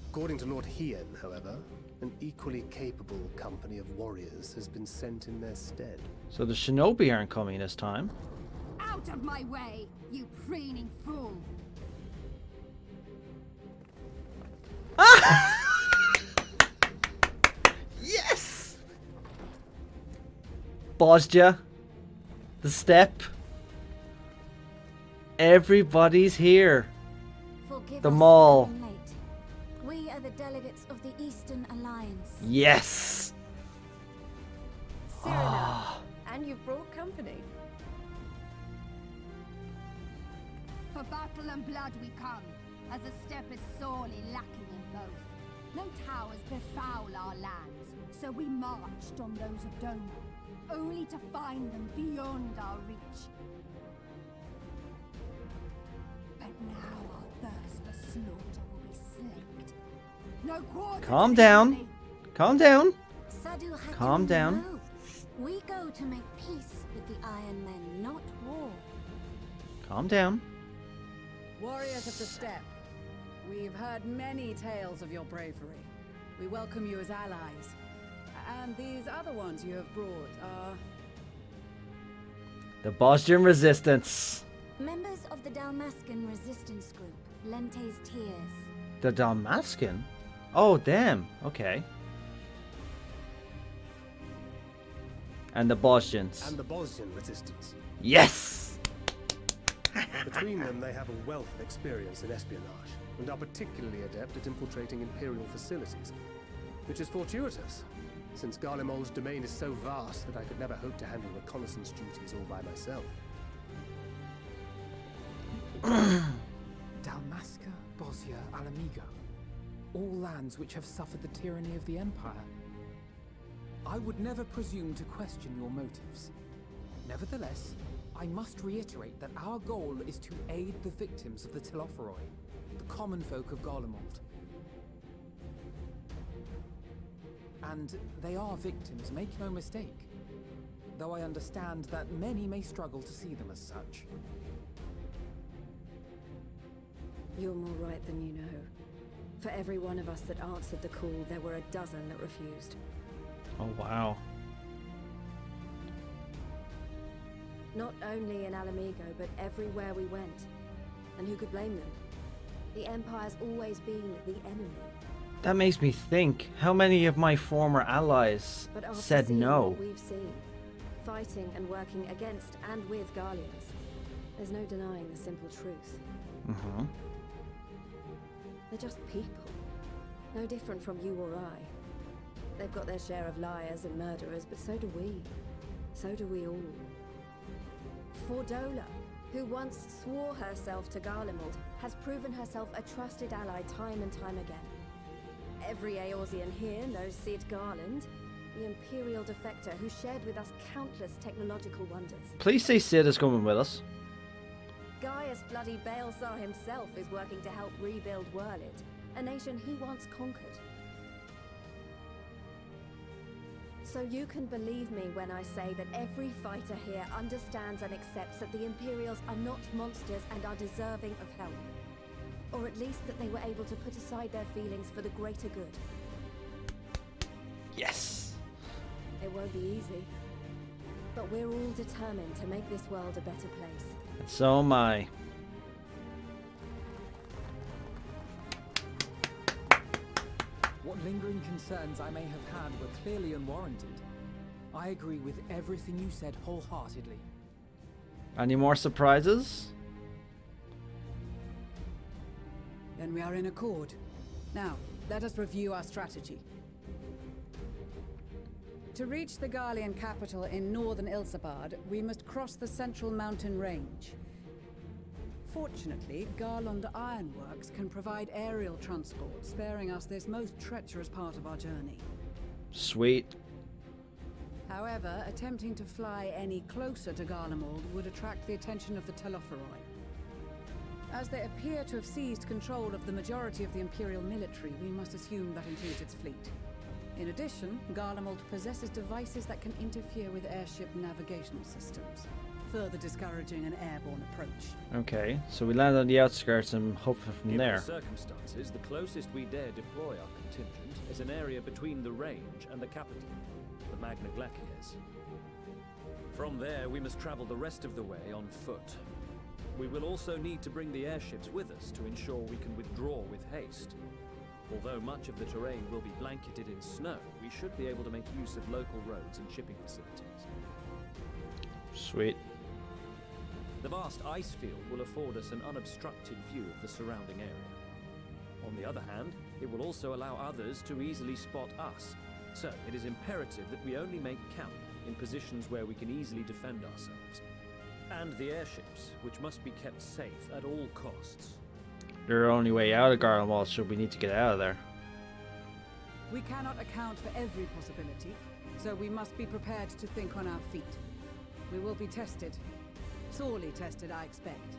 According to Lord Hien, however, an equally capable company of warriors has been sent in their stead. So the Shinobi aren't coming this time. Out of my way, you preening fool! Yes! Bosja. The step. Everybody's here. Forgive The us for mall. being late. We are the delegates of the Eastern Alliance. Yes! Cyrano, and you've brought company. For battle and blood we come, as the steppe is sorely lacking in both. No towers befoul our lands, so we marched on those of Doma, only to find them beyond our reach. But now our thirst for slaughter will be slaked. No quarter. Calm down. Calm down. Calm down. No. We go to make peace with the Iron Men, not war. Calm down. Warriors of the steppe, we've heard many tales of your bravery. We welcome you as allies. And these other ones you have brought are... The Bosnian Resistance. Members of the Dalmascan resistance group, Lente's Tears. The Dalmascan? Oh, damn. Okay. And the Bosnians. And the Bosnian resistance. Yes! Between them, they have a wealth of experience in espionage, and are particularly adept at infiltrating Imperial facilities. Which is fortuitous, since Garlemald's domain is so vast that I could never hope to handle reconnaissance duties all by myself. Dalmasca, Bosnia, Alamigo. All lands which have suffered the tyranny of the Empire. I would never presume to question your motives. Nevertheless, I must reiterate that our goal is to aid the victims of the Telophoroi, the common folk of Garlemald. And they are victims, make no mistake. Though I understand that many may struggle to see them as such. You're more right than you know. For every one of us that answered the call, there were a dozen that refused. Oh, wow. Not only in Alamigo, but everywhere we went. And who could blame them? The Empire's always been the enemy. That makes me think, how many of my former allies But after said seeing no? what we've seen, fighting and working against and with Garleans, there's no denying the simple truth. Mm-hmm. They're just people. No different from you or I. They've got their share of liars and murderers, but so do we. So do we all. Fordola, who once swore herself to Garlemald, has proven herself a trusted ally time and time again. Every Eorzean here knows Cid Garland, the Imperial defector who shared with us countless technological wonders. Please say Cid is coming with us. Gaius bloody Baelsar himself is working to help rebuild Wyrlit, a nation he once conquered. So you can believe me when I say that every fighter here understands and accepts that the Imperials are not monsters and are deserving of help. Or at least that they were able to put aside their feelings for the greater good. Yes! It won't be easy. But we're all determined to make this world a better place. And so am I. What lingering concerns I may have had were clearly unwarranted. I agree with everything you said wholeheartedly. Any more surprises? Then we are in accord. Now, let us review our strategy. To reach the Garlean capital in northern Ilsabard, we must cross the central mountain range. Fortunately, Garland Ironworks can provide aerial transport, sparing us this most treacherous part of our journey. Sweet. However, attempting to fly any closer to Garlemald would attract the attention of the Telophoroi. As they appear to have seized control of the majority of the Imperial military, we must assume that includes its fleet. In addition, Garlemald possesses devices that can interfere with airship navigational systems, further discouraging an airborne approach. Okay, so we land on the outskirts and hope from Given there. the circumstances, the closest we dare deploy our contingent is an area between the range and the capital, the Magna Glaciers. From there, we must travel the rest of the way on foot. We will also need to bring the airships with us to ensure we can withdraw with haste. Although much of the terrain will be blanketed in snow, we should be able to make use of local roads and shipping facilities. Sweet. The vast ice field will afford us an unobstructed view of the surrounding area. On the other hand, it will also allow others to easily spot us, so it is imperative that we only make camp in positions where we can easily defend ourselves. And the airships, which must be kept safe at all costs. They're our only way out of Garlemald should we need to get out of there. We cannot account for every possibility, so we must be prepared to think on our feet. We will be tested. Sorely tested, I expect.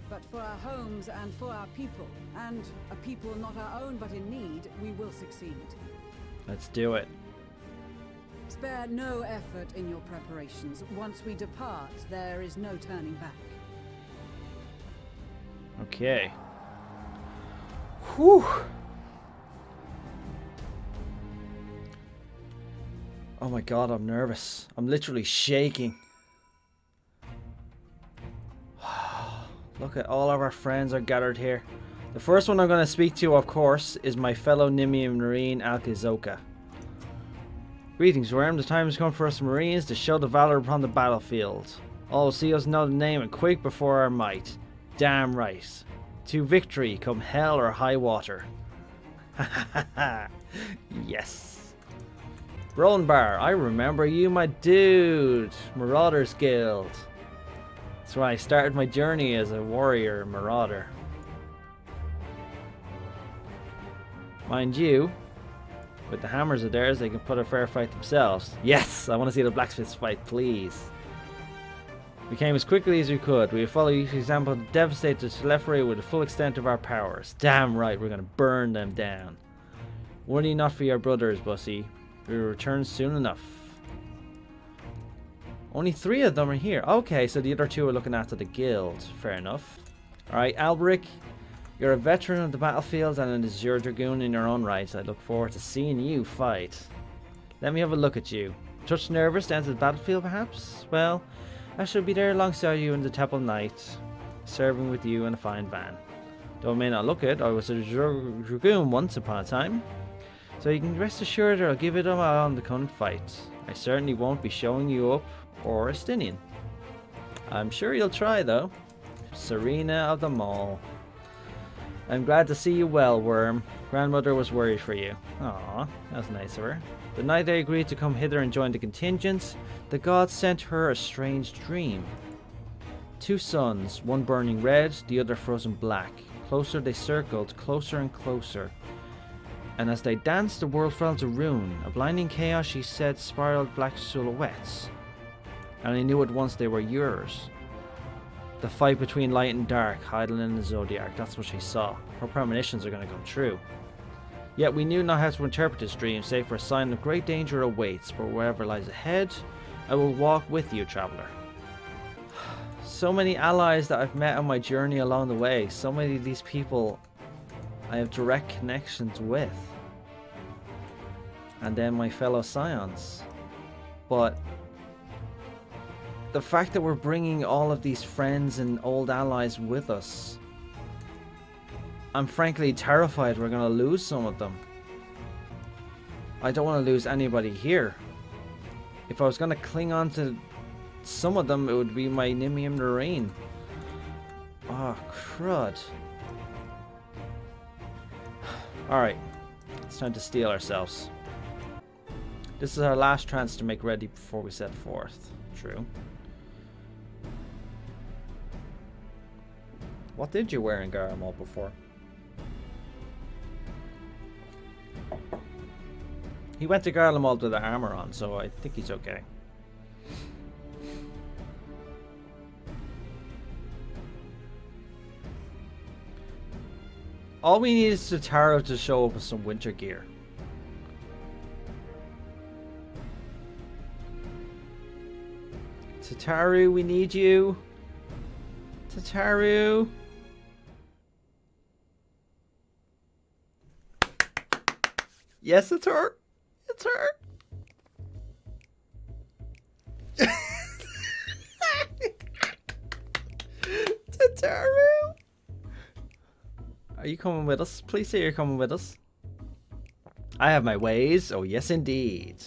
But for our homes and for our people, and a people not our own but in need, we will succeed. Let's do it. Spare no effort in your preparations. Once we depart, there is no turning back. Okay. Whew. Oh my god, I'm nervous. I'm literally shaking. Look at all of our friends are gathered here. The first one I'm going to speak to, of course, is my fellow Limion Marine, Alkazoka. Greetings, Wyrm. The time has come for us Marines to show the valor upon the battlefield. All will see us know the name and quake before our might. Damn right. To victory, come hell or high water. Ha ha ha. Yes. Rolandbar, I remember you, my dude. Marauders Guild. That's why I started my journey as a warrior marauder. Mind you, with the hammers of theirs, they can put a fair fight themselves. Yes! I want to see the blacksmiths fight, please. We came as quickly as we could. We follow each example to devastate the Telephory with the full extent of our powers. Damn right, we're going to burn them down. Worry not for your brothers, Bussy. We will return soon enough. Only 3 of them are here. Okay, so the other 2 are looking after the guild. Fair enough. Alright, Alberic. You're a veteran of the battlefield and an Azure Dragoon in your own right. I look forward to seeing you fight. Let me have a look at you. Touch nervous down to the battlefield, perhaps? Well, I shall be there alongside you in the Temple Night, serving with you in a fine van. Though I may not look it, I was a Dragoon once upon a time. So you can rest assured I'll give it all on the current fight. I certainly won't be showing you up or a Stinian. I'm sure you'll try, though. Serena of them all. I'm glad to see you well, Wyrm. Grandmother was worried for you. Aw, that was nice of her. The night I agreed to come hither and join the contingent, the gods sent her a strange dream. 2 suns, one burning red, the other frozen black. Closer they circled, closer and closer. And as they danced, the world fell to ruin. A blinding chaos, she said, spiraled black silhouettes. And I knew at once they were yours. The fight between light and dark, hiding in the Zodiac, that's what she saw. Her premonitions are going to come true. Yet we knew not how to interpret this dream, save for a sign of great danger awaits, but wherever lies ahead, I will walk with you, traveller. So many allies that I've met on my journey along the way, so many of these people I have direct connections with. And then my fellow Scions. But the fact that we're bringing all of these friends and old allies with us, I'm frankly terrified we're going to lose some of them. I don't want to lose anybody here. If I was going to cling on to some of them, it would be my Limion Marine. Oh, crud. Alright, it's time to steel ourselves. This is our last chance to make ready before we set forth. True. What did you wear in Garlemald before? He went to Garlemald with the armor on, so I think he's okay. All we need is Tataru to show up with some winter gear. Tataru, we need you. Tataru. Yes, it's her. It's her. Tataru. Are you coming with us? Please say you're coming with us. I have my ways. Oh, yes, indeed.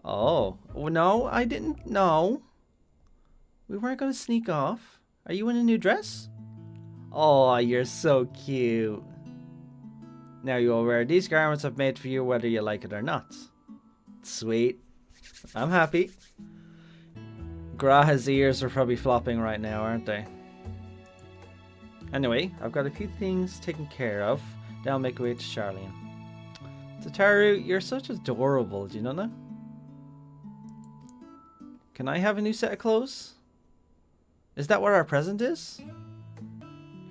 Oh, no, I didn't. No. We weren't going to sneak off. Are you in a new dress? Oh, you're so cute. Now you will wear these garments I've made for you whether you like it or not. Sweet. I'm happy. Graha's ears are probably flopping right now, aren't they? Anyway, I've got a few things taken care of. Then I'll make my way to Charlene. Tataru, you're such adorable, do you know that? Can I have a new set of clothes? Is that what our present is?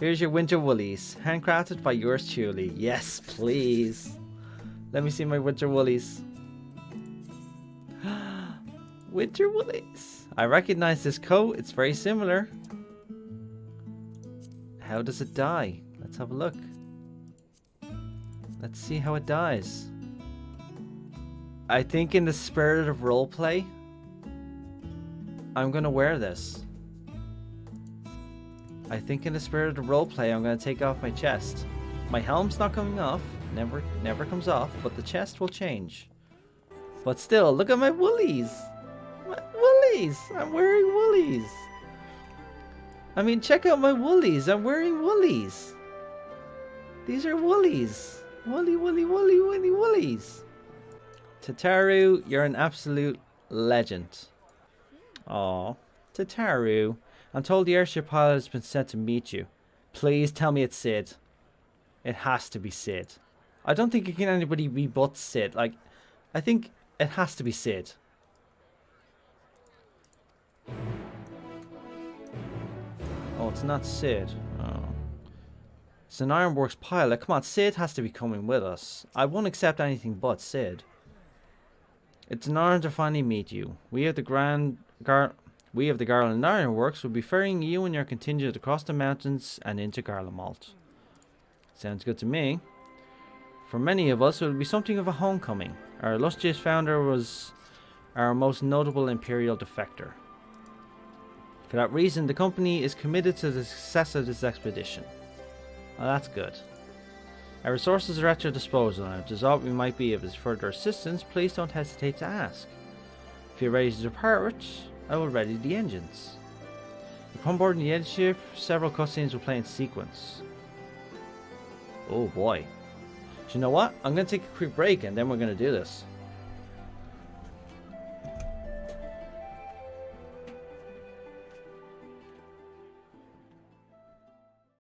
Here's your winter woolies, handcrafted by yours truly. Yes, please. Let me see my winter woolies. Winter woolies. I recognize this coat. It's very similar. How does it dye? Let's have a look. Let's see how it dies. I think in the spirit of roleplay, I'm gonna wear this. I think in the spirit of roleplay, I'm gonna take off my chest. My helm's not coming off. Never comes off, but the chest will change. But still, look at my woolies. My woolies. I'm wearing woolies. I mean, check out my woolies. I'm wearing woolies. These are woolies. Woolly, woolly, woolly, woolly, woolies. Tataru, you're an absolute legend. Aw, Tataru. I'm told the airship pilot has been sent to meet you. Please tell me it's Sid. It has to be Sid. I don't think it can anybody be but Sid. Like, I think it has to be Sid. Oh, it's not Sid. Oh. It's an Ironworks pilot. Come on, Sid has to be coming with us. I won't accept anything but Sid. It's an honor to finally meet you. We of the Garland Ironworks will be ferrying you and your contingent across the mountains and into Garlemald. Sounds good to me. For many of us, it will be something of a homecoming. Our illustrious founder was our most notable Imperial defector. For that reason, the company is committed to the success of this expedition. Well, that's good. Our resources are at your disposal, and if there's aught we might be of further assistance, please don't hesitate to ask. If you're ready to depart, I will ready the engines. Upon boarding the ship, several cutscenes will play in sequence. Oh boy. Do you know what? I'm going to take a quick break and then we're going to do this.